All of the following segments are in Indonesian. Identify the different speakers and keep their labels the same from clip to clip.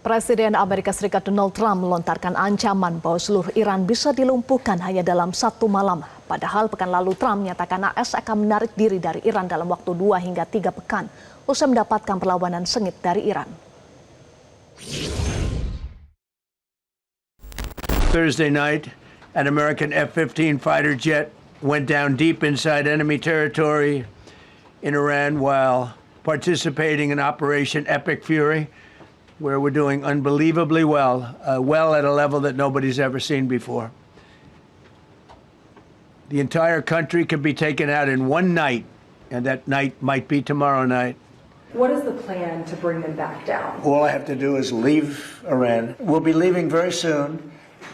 Speaker 1: Presiden Amerika Serikat Donald Trump melontarkan ancaman bahwa seluruh Iran bisa dilumpuhkan hanya dalam satu malam. Padahal pekan lalu Trump menyatakan AS akan menarik diri dari Iran dalam waktu 2 hingga 3 pekan usai mendapatkan perlawanan sengit dari Iran.
Speaker 2: Thursday night, an American F-15 fighter jet went down deep inside enemy territory in Iran while participating in Operation Epic Fury, where we're doing unbelievably well, at a level that nobody's ever seen before. The entire country could be taken out in one night, and that night might be tomorrow night.
Speaker 3: What is the plan to bring them back down?
Speaker 2: All I have to do is leave Iran. We'll be leaving very soon,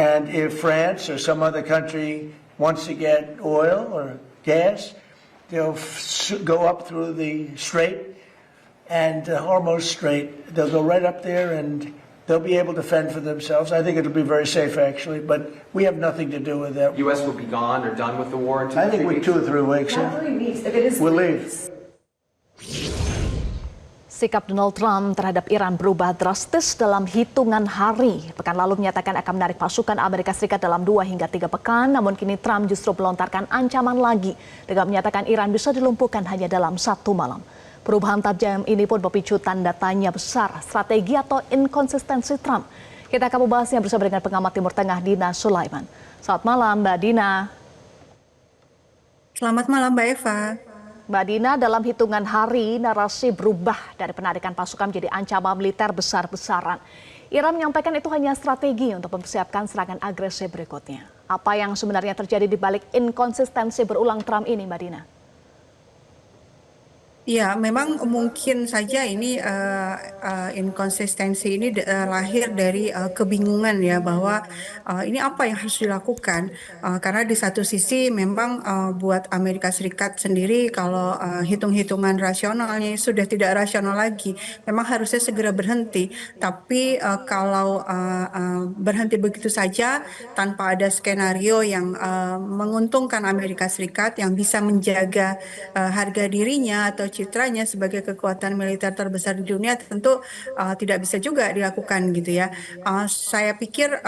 Speaker 2: and if France or some other country wants to get oil or gas, they'll go up through the Strait and Hormuz Strait. They'll go right up there and they'll be able to fend for themselves. I think it'll be very safe, actually, but we have nothing to do with that.
Speaker 4: U.S. will be gone or done with the war in 2
Speaker 2: I think
Speaker 4: or 3
Speaker 2: we're 2 or 3 weeks.
Speaker 3: Not 3 weeks. If it is
Speaker 2: We'll
Speaker 3: 3
Speaker 2: leave.
Speaker 3: weeks.
Speaker 1: Sikap Donald Trump terhadap Iran berubah drastis dalam hitungan hari. Pekan lalu menyatakan akan menarik pasukan Amerika Serikat dalam 2 hingga 3 pekan, namun kini Trump justru melontarkan ancaman lagi dengan menyatakan Iran bisa dilumpuhkan hanya dalam 1 malam. Perubahan tajam ini pun memicu tanda tanya besar strategi atau inkonsistensi Trump. Kita akan membahasnya bersama dengan pengamat Timur Tengah Dina Sulaiman. Selamat malam Mbak Dina.
Speaker 5: Selamat malam Mbak Eva.
Speaker 1: Mbak Dina, dalam hitungan hari narasi berubah dari penarikan pasukan menjadi ancaman militer besar-besaran. Iran menyampaikan itu hanya strategi untuk mempersiapkan serangan agresif berikutnya. Apa yang sebenarnya terjadi di balik inkonsistensi berulang Trump ini, Mbak Dina?
Speaker 5: Ya, memang mungkin saja ini inkonsistensi ini lahir dari kebingungan ya bahwa ini apa yang harus dilakukan karena di satu sisi memang buat Amerika Serikat sendiri kalau hitung-hitungan rasionalnya sudah tidak rasional lagi, memang harusnya segera berhenti. Tapi kalau berhenti begitu saja tanpa ada skenario yang menguntungkan Amerika Serikat yang bisa menjaga harga dirinya atau citranya sebagai kekuatan militer terbesar di dunia tentu tidak bisa juga dilakukan gitu ya. Saya pikir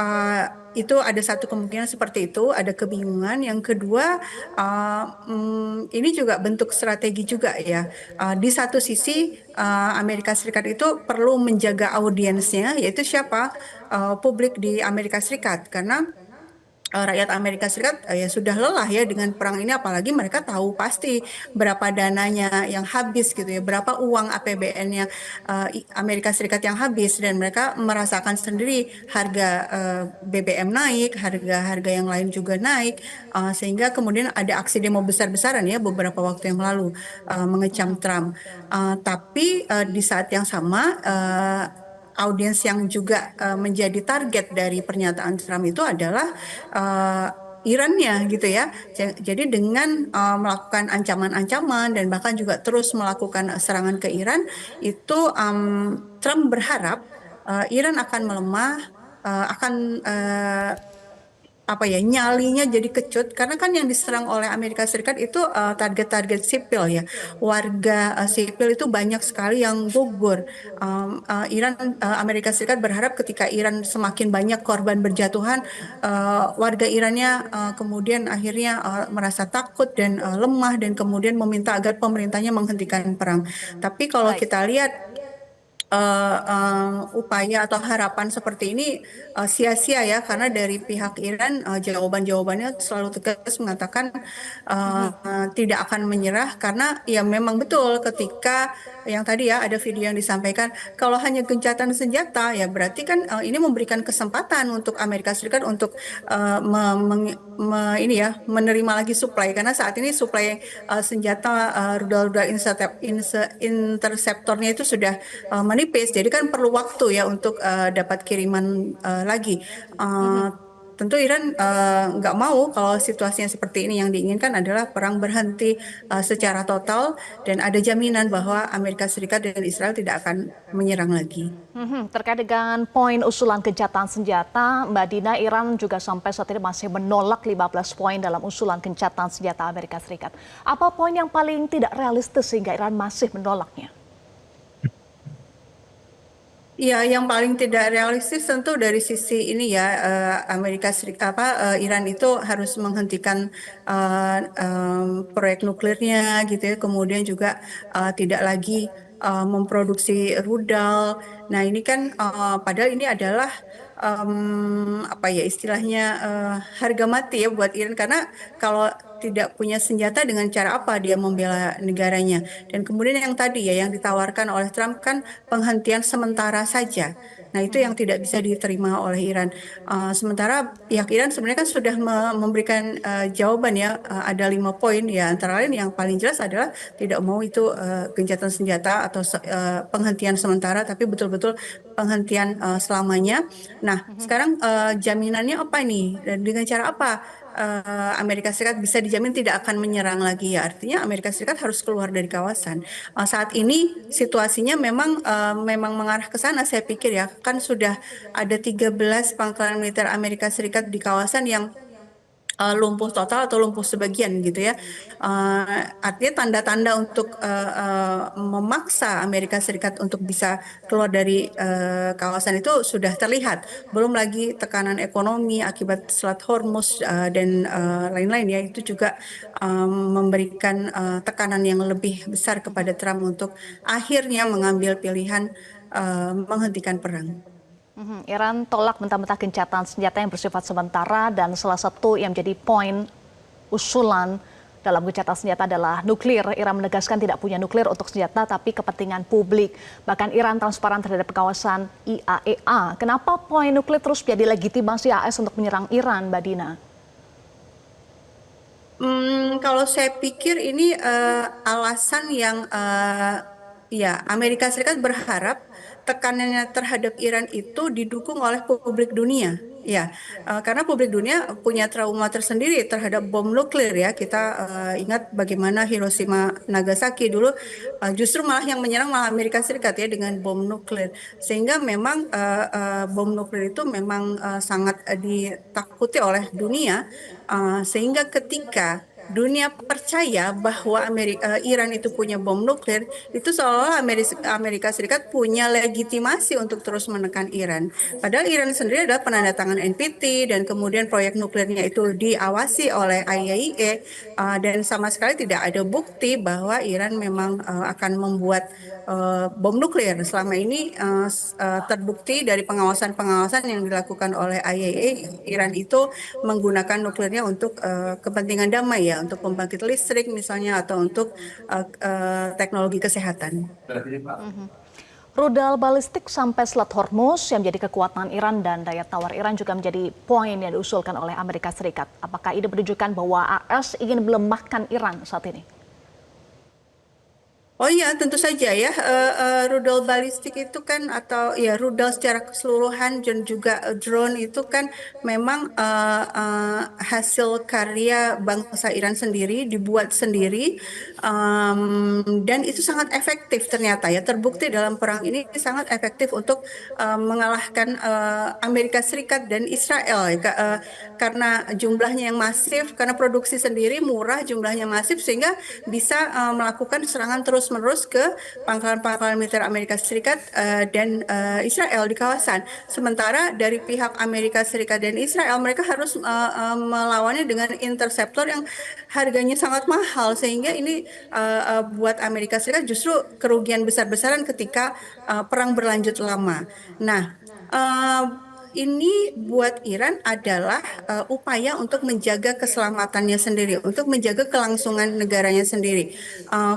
Speaker 5: itu ada satu kemungkinan seperti itu, ada kebingungan. Yang kedua, ini juga bentuk strategi juga ya. Di satu sisi Amerika Serikat itu perlu menjaga audiensnya, yaitu siapa? Publik di Amerika Serikat, karena rakyat Amerika Serikat ya sudah lelah ya dengan perang ini, apalagi mereka tahu pasti berapa dananya yang habis gitu ya, berapa uang APBN-nya Amerika Serikat yang habis, dan mereka merasakan sendiri harga BBM naik, harga-harga yang lain juga naik, sehingga kemudian ada aksi demo besar-besaran ya beberapa waktu yang lalu mengecam Trump. Tapi di saat yang sama audiens yang juga menjadi target dari pernyataan Trump itu adalah Irannya gitu ya. Jadi dengan melakukan ancaman-ancaman dan bahkan juga terus melakukan serangan ke Iran, itu Trump berharap Iran akan melemah, akan nyalinya jadi kecut, karena kan yang diserang oleh Amerika Serikat itu target-target sipil ya, warga sipil itu banyak sekali yang gugur. Amerika Serikat berharap ketika Iran semakin banyak korban berjatuhan, warga Irannya kemudian akhirnya merasa takut dan lemah, dan kemudian meminta agar pemerintahnya menghentikan perang. Tapi kalau kita lihat upaya atau harapan seperti ini sia-sia ya, karena dari pihak Iran jawabannya selalu tegas mengatakan tidak akan menyerah, karena ya memang betul ketika yang tadi ya ada video yang disampaikan kalau hanya gencatan senjata ya berarti kan ini memberikan kesempatan untuk Amerika Serikat untuk menerima lagi suplai, karena saat ini suplai senjata rudal-rudal interceptornya itu sudah menipis, jadi kan perlu waktu ya untuk dapat kiriman lagi. Tentu Iran nggak mau kalau situasinya seperti ini. Yang diinginkan adalah perang berhenti secara total dan ada jaminan bahwa Amerika Serikat dan Israel tidak akan menyerang lagi.
Speaker 1: Terkait dengan poin usulan gencatan senjata, Mbak Dina, Iran juga sampai saat ini masih menolak 15 poin dalam usulan gencatan senjata Amerika Serikat. Apa poin yang paling tidak realistis sehingga Iran masih menolaknya?
Speaker 5: Ya, yang paling tidak realistis tentu dari sisi ini ya, Amerika Serikat Iran itu harus menghentikan proyek nuklirnya gitu ya, kemudian juga tidak lagi memproduksi rudal. Nah, ini kan padahal ini adalah apa ya istilahnya harga mati ya buat Iran karena kalau tidak punya senjata dengan cara apa dia membela negaranya. Dan kemudian yang tadi ya yang ditawarkan oleh Trump kan penghentian sementara saja. Nah, itu yang tidak bisa diterima oleh Iran. Sementara pihak Iran sebenarnya kan sudah memberikan jawaban ya, ada 5 poin ya, antara lain yang paling jelas adalah tidak mau itu gencatan senjata atau penghentian sementara, tapi betul-betul penghentian selamanya. Nah, sekarang jaminannya apa nih? Dan dengan cara apa? Amerika Serikat bisa dijamin tidak akan menyerang lagi ya. Artinya Amerika Serikat harus keluar dari kawasan. Saat ini situasinya memang mengarah ke sana saya pikir ya. Kan sudah ada 13 pangkalan militer Amerika Serikat di kawasan yang lumpuh total atau lumpuh sebagian gitu ya. Artinya tanda-tanda untuk memaksa Amerika Serikat untuk bisa keluar dari kawasan itu sudah terlihat. Belum lagi tekanan ekonomi akibat Selat Hormuz dan lain-lain ya, itu juga memberikan tekanan yang lebih besar kepada Trump untuk akhirnya mengambil pilihan menghentikan perang.
Speaker 1: Iran tolak mentah-mentah gencatan senjata yang bersifat sementara dan salah satu yang menjadi poin usulan dalam gencatan senjata adalah nuklir. Iran menegaskan tidak punya nuklir untuk senjata tapi kepentingan publik. Bahkan Iran transparan terhadap kawasan IAEA. Kenapa poin nuklir terus menjadi legitimasi AS untuk menyerang Iran, Mbak Dina?
Speaker 5: Kalau saya pikir ini alasan yang ya Amerika Serikat berharap tekanannya terhadap Iran itu didukung oleh publik dunia. Ya, karena publik dunia punya trauma tersendiri terhadap bom nuklir ya. Kita ingat bagaimana Hiroshima Nagasaki dulu justru malah yang menyerang malah Amerika Serikat ya dengan bom nuklir. Sehingga memang bom nuklir itu memang sangat ditakuti oleh dunia. Sehingga ketika dunia percaya bahwa Iran itu punya bom nuklir, itu seolah Amerika Serikat punya legitimasi untuk terus menekan Iran. Padahal Iran sendiri adalah penandatangan NPT dan kemudian proyek nuklirnya itu diawasi oleh IAEA dan sama sekali tidak ada bukti bahwa Iran memang akan membuat bom nuklir. Selama ini terbukti dari pengawasan-pengawasan yang dilakukan oleh IAEA, Iran itu menggunakan nuklirnya untuk kepentingan damai ya, untuk pembangkit listrik misalnya atau untuk teknologi kesehatan.
Speaker 1: Rudal balistik sampai Selat Hormuz yang menjadi kekuatan Iran dan daya tawar Iran juga menjadi poin yang diusulkan oleh Amerika Serikat. Apakah ini menunjukkan bahwa AS ingin melemahkan Iran saat ini?
Speaker 5: Oh iya, tentu saja ya. Rudal balistik itu kan atau ya rudal secara keseluruhan dan juga drone itu kan memang hasil karya bangsa Iran sendiri, dibuat sendiri, dan itu sangat efektif ternyata ya. Terbukti dalam perang ini sangat efektif untuk mengalahkan Amerika Serikat dan Israel ya. Karena jumlahnya yang masif, karena produksi sendiri murah, jumlahnya masif sehingga bisa melakukan serangan terus-menerus ke pangkalan-pangkalan militer Amerika Serikat dan Israel di kawasan. Sementara dari pihak Amerika Serikat dan Israel mereka harus melawannya dengan interceptor yang harganya sangat mahal sehingga ini buat Amerika Serikat justru kerugian besar-besaran ketika perang berlanjut lama. Nah, ini buat Iran adalah upaya untuk menjaga keselamatannya sendiri, untuk menjaga kelangsungan negaranya sendiri.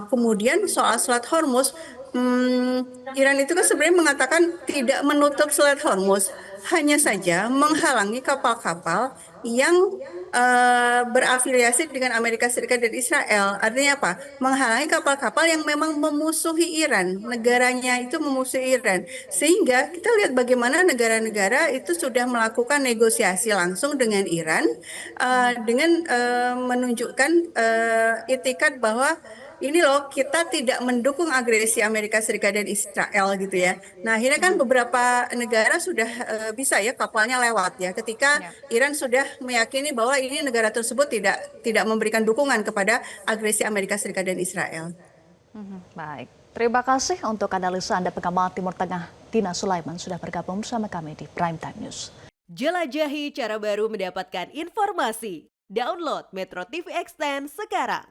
Speaker 5: Kemudian soal Selat Hormuz, Iran itu kan sebenarnya mengatakan tidak menutup Selat Hormuz, hanya saja menghalangi kapal-kapal yang berafiliasi dengan Amerika Serikat dan Israel. Artinya apa? Menghalangi kapal-kapal yang memang memusuhi Iran, negaranya itu memusuhi Iran. Sehingga kita lihat bagaimana negara-negara itu sudah melakukan negosiasi langsung dengan Iran dengan menunjukkan itikat bahwa ini loh kita tidak mendukung agresi Amerika Serikat dan Israel gitu ya. Nah akhirnya kan beberapa negara sudah bisa ya kapalnya lewat ya ketika Iran sudah meyakini bahwa ini negara tersebut tidak memberikan dukungan kepada agresi Amerika Serikat dan Israel.
Speaker 1: Baik. Terima kasih untuk analisa Anda pengamat Timur Tengah. Tina Sulaiman sudah bergabung bersama kami di Prime Time News.
Speaker 6: Jelajahi cara baru mendapatkan informasi. Download Metro TV Extend sekarang.